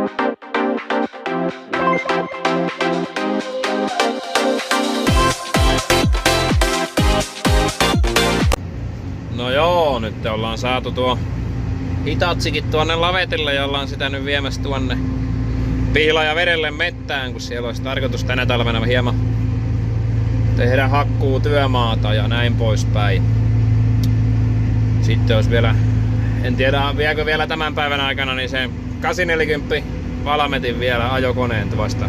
No joo, nyt ollaan saatu tuo Hitachikin tuonne lavetille ja ollaan sitä nyt viemässä tuonne Pihlajavedelle mettään, kun siellä olisi tarkoitus tänä talvena hieman tehdä hakkuu työmaata ja näin poispäin. Sitten olisi vielä, en tiedä viekö vielä tämän päivän aikana, niin se 840 Valmetin vielä ajokoneen tuosta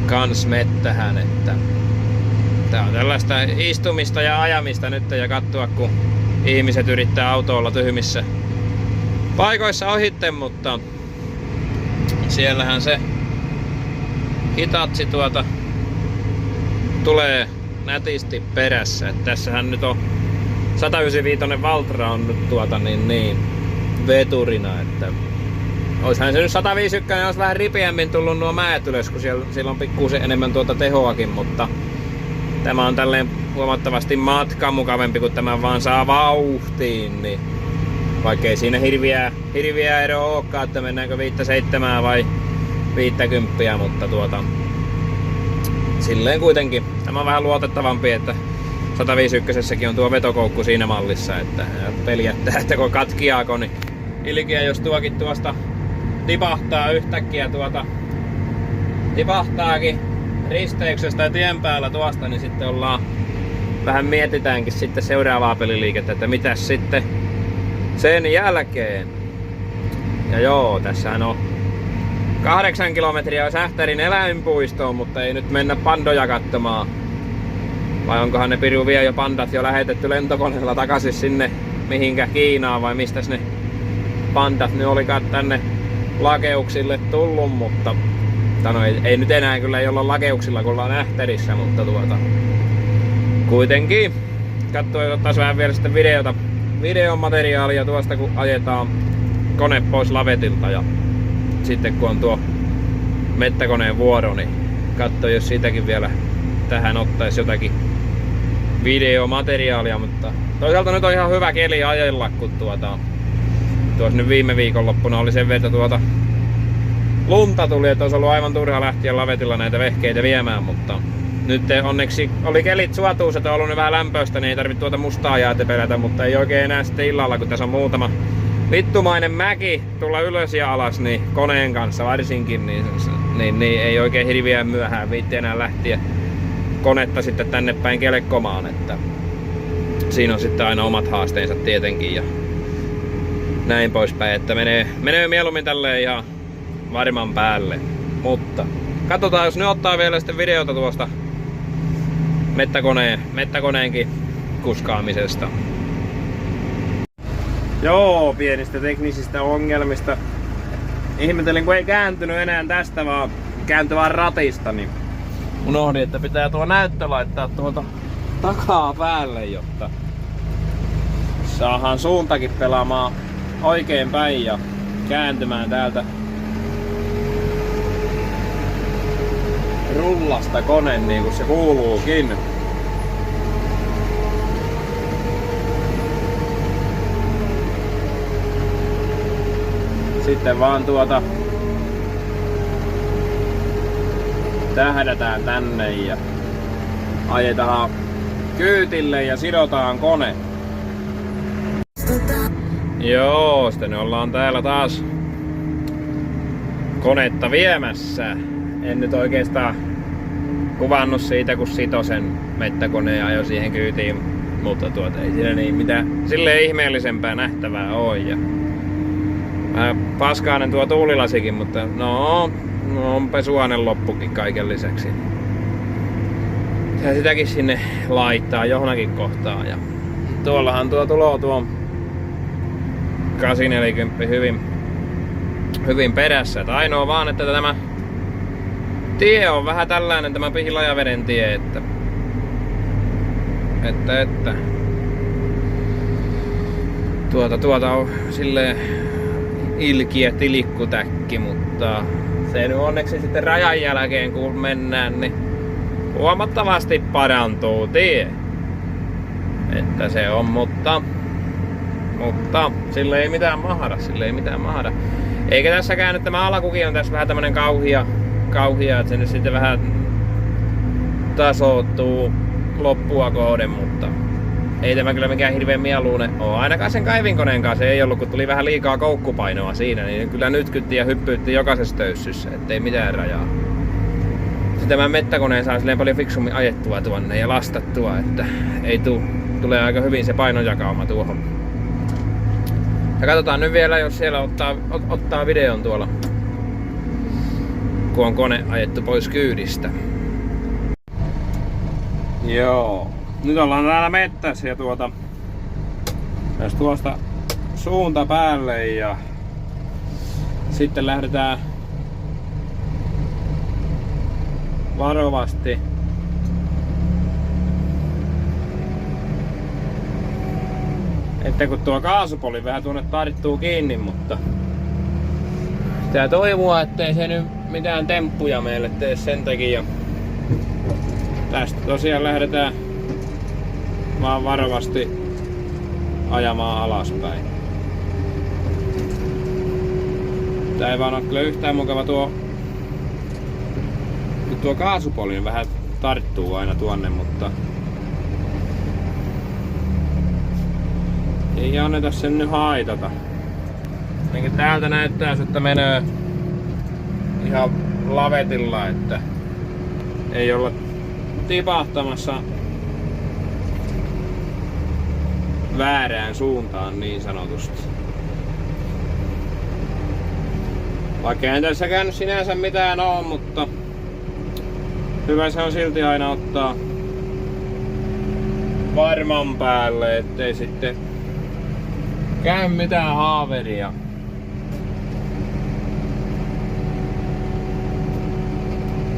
kans mettähän, että tää on tällaista istumista ja ajamista nyt ja katsoa, kun ihmiset yrittää autoilla tyhmissä paikoissa ohitte, mutta siellähän se Hitachi tulee nätisti perässä. Et tässähän nyt on 195 Valtra on nyt veturina, että oishan se nyt 151, olisi vähän ripeämmin tullut nuo mäet ylös, kun siellä on pikkuisen enemmän tehoakin, mutta tämä on tälleen huomattavasti matkamukavempi, kun tämä vaan saa vauhtiin, niin vaikkei siinä hirviä eroa olekaan, että mennäänkö 57 vai 50, mutta silleen kuitenkin tämä on vähän luotettavampi, että 151 on tuo vetokoukku siinä mallissa, että peljättää, että kun katkiaako, niin ilkeä jos tuokin tuosta tipahtaa yhtäkkiä tipahtaakin risteyksestä ja tien päällä tuosta, niin sitten vähän mietitäänkin sitten seuraavaa peliliikettä, että mitäs sitten sen jälkeen. Ja joo, tässähän on 8 kilometriä Sähtärin eläinpuistoon, mutta ei nyt mennä pandoja katsomaan. Vai onkohan ne piru vie jo pandat jo lähetetty lentokoneella takaisin sinne mihinkä Kiinaan, vai mistäs ne pandat nyt olikaan tänne lakeuksille tullut, mutta ei nyt enää kyllä ei olla lakeuksilla, kun ollaan Ähtärissä, mutta kuitenkin katsoin, ottais vähän vielä sitten videomateriaalia tuosta, kun ajetaan kone pois lavetilta ja sitten kun on tuo mettäkoneen vuoro, niin katsoin, jos siitäkin vielä tähän ottaisi jotakin videomateriaalia, mutta toisaalta nyt on ihan hyvä keli ajella, kun tuossa nyt viime viikonloppuna oli sen verran lunta tuli, että olisi ollut aivan turha lähteä lavetilla näitä vehkeitä viemään, mutta nyt onneksi oli kelit suotuiset, on ollut nyt vähän lämpöistä, niin ei tarvitse mustaa jäätä pelätä, mutta ei oikein enää sitten illalla, kun tässä on muutama vittumainen mäki tulla ylös ja alas, niin koneen kanssa varsinkin, niin ei oikein hirviä myöhään viitti enää lähteä konetta sitten tänne päin kelekkomaan, että siinä on sitten aina omat haasteensa tietenkin ja näin poispäin, että menee mieluummin tälleen ihan varman päälle, mutta katsotaan, jos ne ottaa vielä sitten videota tuosta mettäkoneenkin kuskaamisesta. Joo, pienistä teknisistä ongelmista. Ihmettelin, kun ei kääntynyt enää tästä, vaan kääntyi vaan ratista, niin unohdin, että pitää tuo näyttö laittaa tuolta takaa päälle, jotta saadaan suuntakin pelaamaan oikein päin ja kääntymään täältä rullasta kone niin kuin se kuuluukin. Sitten vaan tähdätään tänne ja ajetaan kyytille ja sidotaan kone. Joo, sitten ollaan täällä taas konetta viemässä. En nyt oikeastaan kuvannut siitä, kun sitosen mettäkoneen ja ajoi siihen kyytiin, mutta ei siinä niin mitään silleen ihmeellisempää nähtävää oo. Ja paskaanen tuo tuulilasikin, mutta on pesuainen loppukin kaiken lisäksi. Ja sitäkin sinne laittaa johonkin kohtaan. Ja tuollahan tuo 840 hyvin perässä. Et ainoa vaan, että tämä tie on vähän tällainen, tämä Pihlajaveden tie, että on silleen ilkiä tilikkutäkki, mutta se nyt onneksi sitten rajan jälkeen kun mennään, niin huomattavasti parantuu tie. Että se on, mutta sille ei mitään mahda, Eikä tässäkään nyt tämä alakuki on tässä vähän tämmönen kauhia, että se nyt sitten vähän tasoittuu loppua kohden, mutta ei tämä kyllä mikään hirveän mieluinen ole. Ainakaan sen kaivinkoneen kanssa ei ollut, kun tuli vähän liikaa koukkupainoa siinä, niin kyllä nytkytti ja hyppyytti jokaisessa töyssyssä, ettei mitään rajaa. Sitten tämän mettäkoneen saa silleen paljon fiksummin ajettua tuonne ja lastattua, että ei tulee aika hyvin se painojakauma tuohon. Ja katsotaan nyt vielä, jos siellä ottaa videon tuolla, kun on kone ajettu pois kyydistä. Joo. Nyt ollaan täällä mettässä ja jos tuosta suunta päälle ja sitten lähdetään varovasti että kun tuo kaasupoli vähän tuonne tarttuu kiinni, mutta pitää toivoa, ettei se nyt mitään temppuja meille tee sen takia. Tästä tosiaan lähdetään vaan varovasti ajamaan alaspäin. Tää ei vaan ole kyllä yhtään mukava tuo kaasupoli vähän tarttuu aina tuonne, mutta ei anneta sen nyt haitata. Ainakin täältä näyttää, että menee ihan lavetilla, että ei olla tipahtamassa väärään suuntaan niin sanotusti. Vaikka ei tässä käynyt sinänsä mitään oo, mutta hyvä se on silti aina ottaa varman päälle, ettei sitten käy mitään haaveria.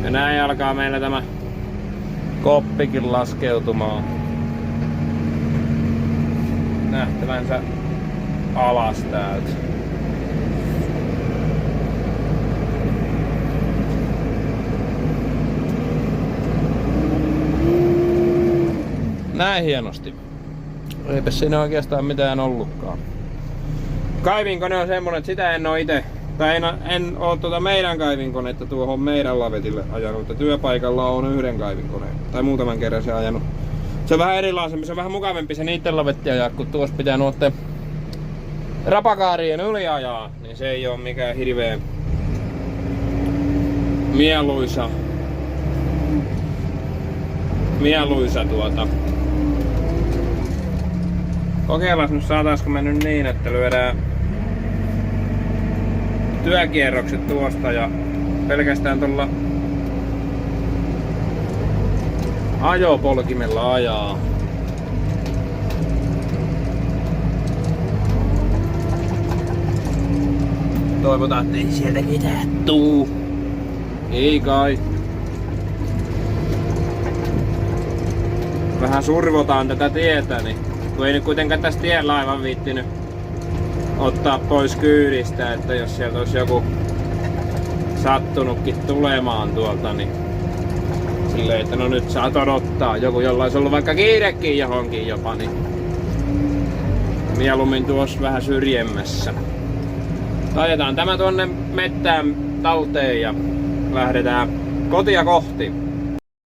Ja näin alkaa meillä tämä koppikin laskeutumaan nähtävänsä alas täältä. Näin hienosti. Eipä siinä oikeastaan mitään ollutkaan. Kaivinkone on semmonen, että sitä en oo ite, tai en oo meidän kaivinkonetta tuohon meidän lavetille ajanut, että työpaikalla on yhden kaivinkoneen, tai muutaman kerran se ajanut. Se on vähän erilaisempi, se on vähän mukavempi se niitten lavetti ajaa, kun tuossa pitää nuotte rapakaarien yli ajaa, niin se ei oo mikään hirveän mieluisa Kokeillaan nyt saataisko me nyt niin, että lyödään työkierrokset tuosta ja pelkästään tuolla ajopolkimella ajaa. Toivotaan, ettei sieltä mitään tuu. Ei kai. Vähän survotaan tätä tietä, niin kun ei nyt kuitenkaan tästä tiellä aivan viittinyt ottaa pois kyydistä, että jos sieltä olisi joku sattunutkin tulemaan tuolta, niin silleen, että no nyt saat odottaa. Joku, jolla olisi ollut vaikka kiirekin johonkin jopa, niin mieluummin tuossa vähän syrjemmässä. Laitetaan tämä tuonne mettään talteen ja lähdetään kotia kohti.